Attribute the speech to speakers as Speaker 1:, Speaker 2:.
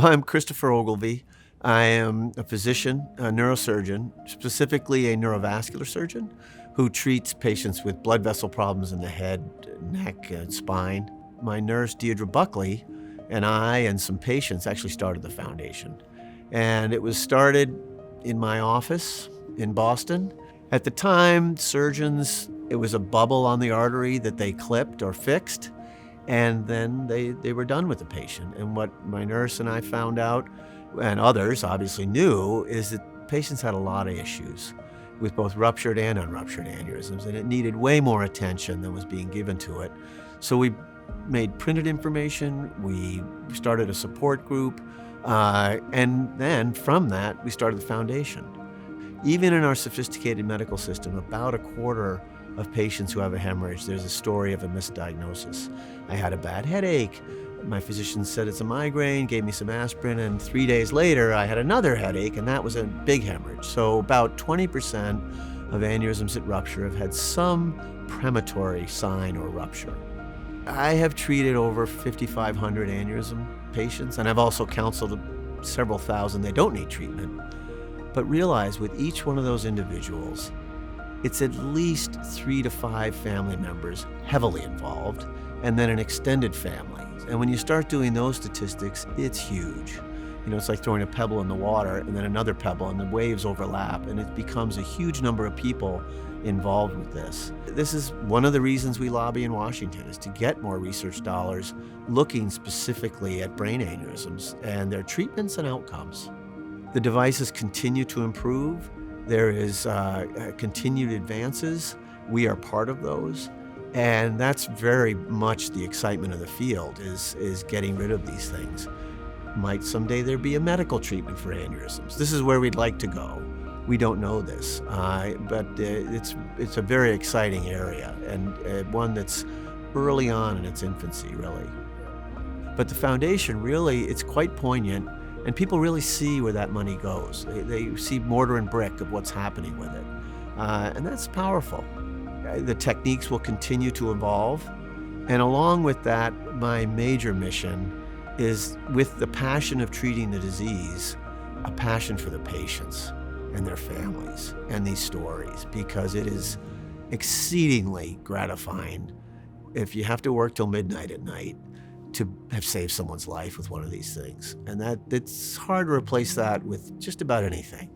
Speaker 1: I'm Christopher Ogilvy. I am a physician, a neurosurgeon, specifically a neurovascular surgeon who treats patients with blood vessel problems in the head, neck, and spine. My nurse, Deirdre Buckley, and I and some patients actually started the foundation. And it was started in my office in Boston. At the time, surgeons, it was a bubble on the artery that they clipped or fixed, and then they were done with the patient. And what my nurse and I found out, and others obviously knew, is that patients had a lot of issues with both ruptured and unruptured aneurysms, and it needed way more attention than was being given to it. So we made printed information, we started a support group, and then from that, we started the foundation. Even in our sophisticated medical system, about a quarter of patients who have a hemorrhage, there's a story of a misdiagnosis. I had a bad headache. My physician said it's a migraine, gave me some aspirin, and 3 days later, I had another headache, and that was a big hemorrhage. So about 20% of aneurysms that rupture have had some premonitory sign or rupture. I have treated over 5,500 aneurysm patients, and I've also counseled several thousand that don't need treatment. But realize with each one of those individuals, it's at least 3 to 5 family members heavily involved, and then an extended family. And when you start doing those statistics, it's huge. You know, it's like throwing a pebble in the water and then another pebble, and the waves overlap, and it becomes a huge number of people involved with this. This is one of the reasons we lobby in Washington, is to get more research dollars looking specifically at brain aneurysms and their treatments and outcomes. The devices continue to improve. There is continued advances. We are part of those. And that's very much the excitement of the field, is getting rid of these things. Might someday there be a medical treatment for aneurysms? This is where we'd like to go. We don't know this, but it's a very exciting area, and one that's early on in its infancy, really. But the foundation, really, it's quite poignant, and people really see where that money goes. They see mortar and brick of what's happening with it, and that's powerful. The techniques will continue to evolve, and along with that, my major mission is, with the passion of treating the disease, a passion for the patients and their families and these stories, because it is exceedingly gratifying if you have to work till midnight at night to have saved someone's life with one of these things. And it's hard to replace that with just about anything.